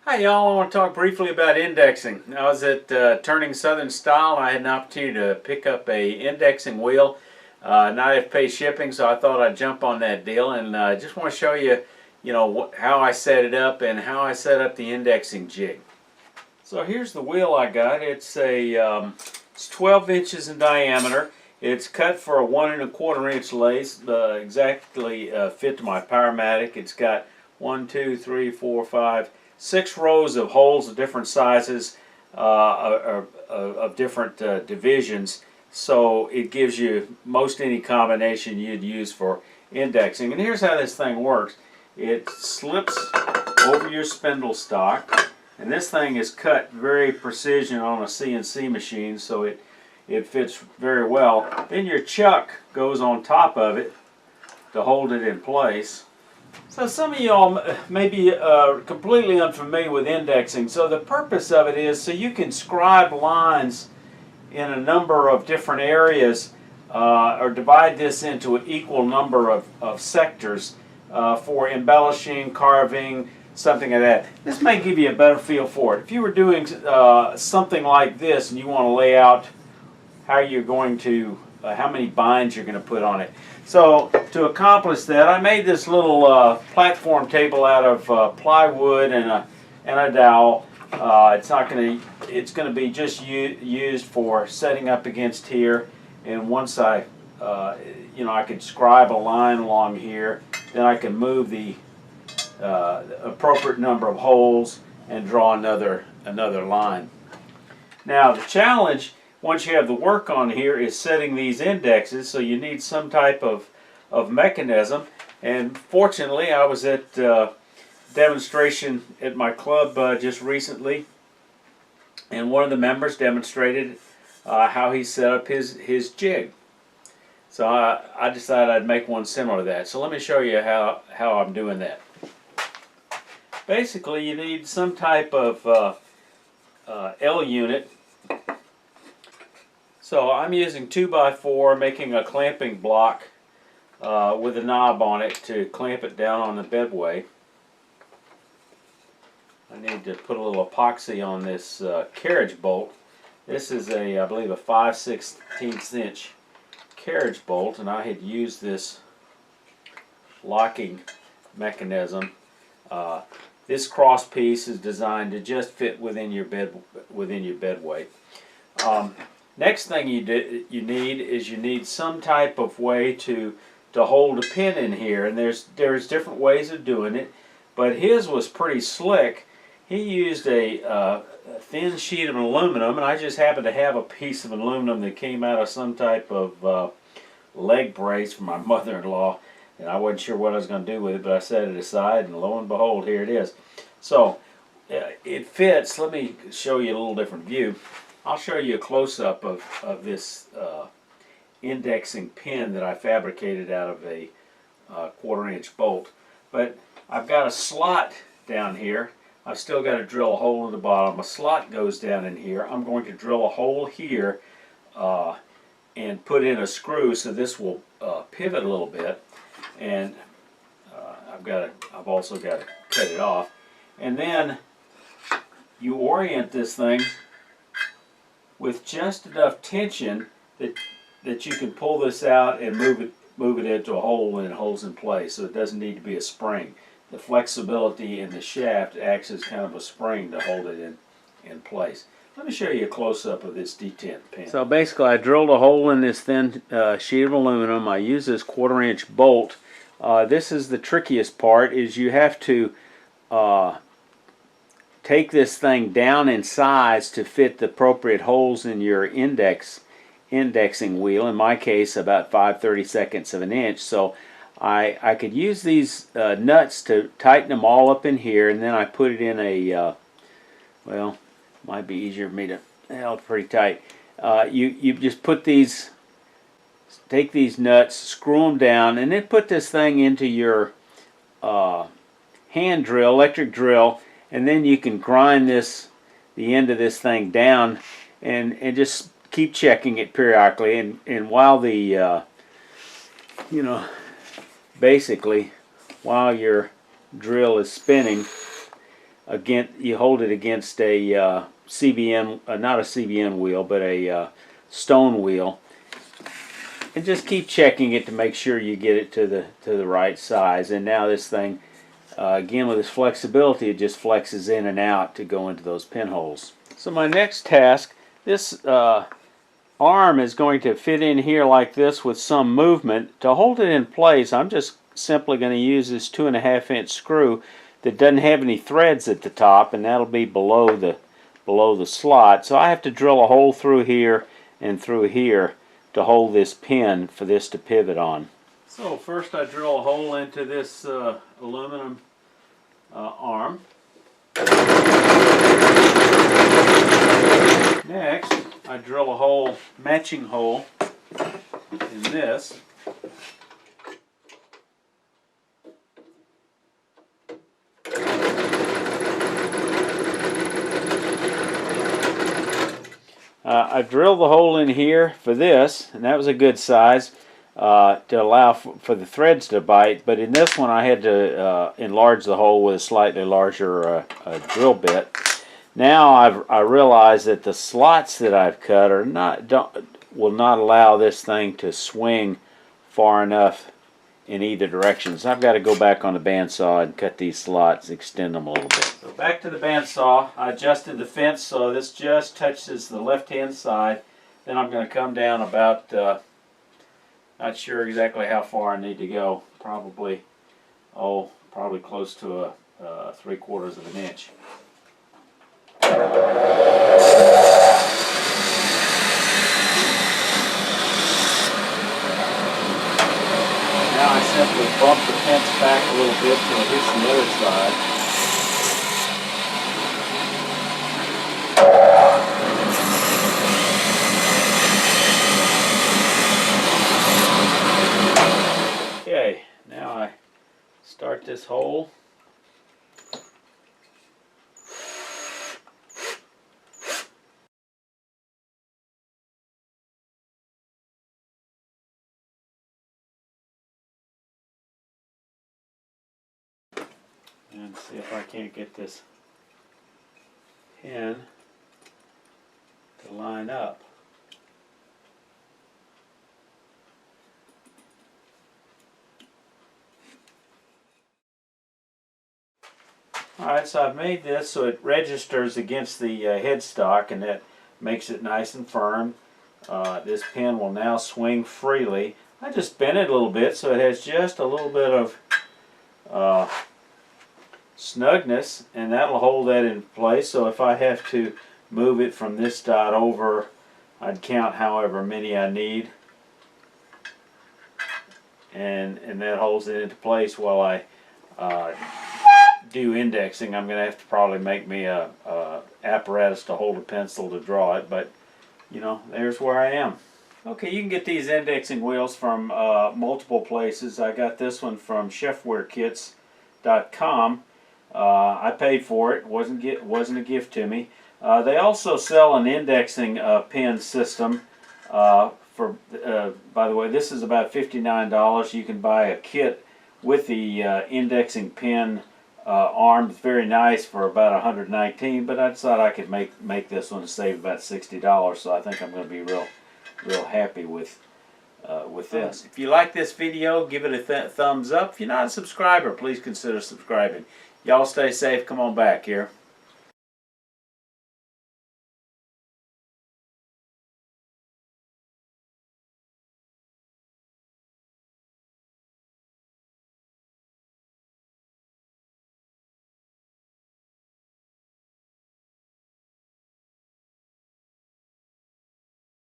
Hi y'all, I want to talk briefly about indexing. I was at Turning Southern Style and I had an opportunity to pick up a indexing wheel. Not have to pay shipping, so I thought I'd jump on that deal and just want to show you, how I set it up and how I set up the indexing jig. So here's the wheel I got. It's it's 12 inches in diameter. It's cut for a 1 1/4 inch lathe, exactly fit to my Powermatic. It's got 1, 2, 3, 4, 5, 6 rows of holes of different sizes, of different divisions, so it gives you most any combination you'd use for indexing. And here's how this thing works. It slips over your spindle stock, and this thing is cut very precision on a CNC machine, so it fits very well. Then your chuck goes on top of it to hold it in place. So some of y'all may be completely unfamiliar with indexing. So the purpose of it is so you can scribe lines in a number of different areas, or divide this into an equal number of sectors for embellishing, carving, something like that. This may give you a better feel for it. If you were doing something like this and you want to lay out how you're going to, how many binds you're going to put on it. So to accomplish that, I made this little platform table out of plywood and a dowel. It's going to be just used for setting up against here. And once I could scribe a line along here, then I can move the appropriate number of holes and draw another line. Now the challenge, once you have the work on here, is setting these indexes, so you need some type of mechanism. And fortunately, I was at demonstration at my club just recently, and one of the members demonstrated how he set up his jig. So I decided I'd make one similar to that. So let me show you how I'm doing that. Basically, you need some type of L unit. So I'm using 2x4, making a clamping block with a knob on it to clamp it down on the bedway. I need to put a little epoxy on this carriage bolt. This is I believe a 5/16 inch carriage bolt, and I had used this locking mechanism. This cross piece is designed to just fit within your bedway. Next thing you need is some type of way to hold a pin in here, and there's different ways of doing it, but his was pretty slick. He used a thin sheet of aluminum, and I just happened to have a piece of aluminum that came out of some type of leg brace from my mother-in-law, and I wasn't sure what I was going to do with it, but I set it aside, and lo and behold, here it is. So it fits. Let me show you a little different view. I'll show you a close-up of this indexing pin that I fabricated out of a 1/4 inch bolt. But I've got a slot down here. I've still got to drill a hole in the bottom. A slot goes down in here. I'm going to drill a hole here and put in a screw so this will pivot a little bit. And I've also got to cut it off. And then you orient this thing with just enough tension that you can pull this out and move it into a hole, and it holds in place, so it doesn't need to be a spring. The flexibility in the shaft acts as kind of a spring to hold it in place. Let me show you a close-up of this detent pin. So basically I drilled a hole in this thin sheet of aluminum. I use this 1/4 inch bolt. This is the trickiest part, is you have to take this thing down in size to fit the appropriate holes in your indexing wheel. In my case, about 5/32 of an inch. So I could use these nuts to tighten them all up in here, and then I put it in a, well, might be easier for me to, it's pretty tight. You just put these, take these nuts, screw them down, and then put this thing into your hand drill, electric drill, and then you can grind the end of this thing down and just keep checking it periodically. And while the basically while your drill is spinning, you hold it against a CBN, not a CBN wheel, but a stone wheel, and just keep checking it to make sure you get it to the right size. And now this thing, again with its flexibility, it just flexes in and out to go into those pinholes. So my next task, this arm is going to fit in here like this with some movement. To hold it in place, I'm just simply going to use this 2.5 inch screw that doesn't have any threads at the top, and that'll be below the slot. So I have to drill a hole through here and through here to hold this pin for this to pivot on. So first I drill a hole into this aluminum arm. Next I drill a hole, matching hole in this. I drilled the hole in here for this, and that was a good size to allow for the threads to bite, but in this one I had to enlarge the hole with a slightly larger drill bit. Now I realize that the slots that I've cut will not allow this thing to swing far enough in either direction. So I've got to go back on the bandsaw and cut these slots, extend them a little bit. So back to the bandsaw, I adjusted the fence so this just touches the left-hand side. Then I'm going to come down about, not sure exactly how far I need to go. Probably close to a 3/4 of an inch. Now I simply bump the fence back a little bit till it hits the other side. Okay, now I start this hole. And see if I can't get this pin to line up. Alright, so I've made this so it registers against the headstock, and that makes it nice and firm. This pin will now swing freely. I just bent it a little bit so it has just a little bit of snugness, and that'll hold that in place. So if I have to move it from this dot over, I'd count however many I need, and that holds it into place while I do indexing. I'm going to have to probably make me a apparatus to hold a pencil to draw it, but you know, there's where I am. Okay, you can get these indexing wheels from multiple places. I got this one from chefwarekits.com. I paid for it. Wasn't a gift to me. They also sell an indexing pen system. By the way, this is about $59. You can buy a kit with the indexing pen arm. It's very nice for about $119. But I thought I could make this one and save about $60. So I think I'm going to be real happy with this. If you like this video, give it a thumbs up. If you're not a subscriber, please consider subscribing. Y'all stay safe. Come on back here.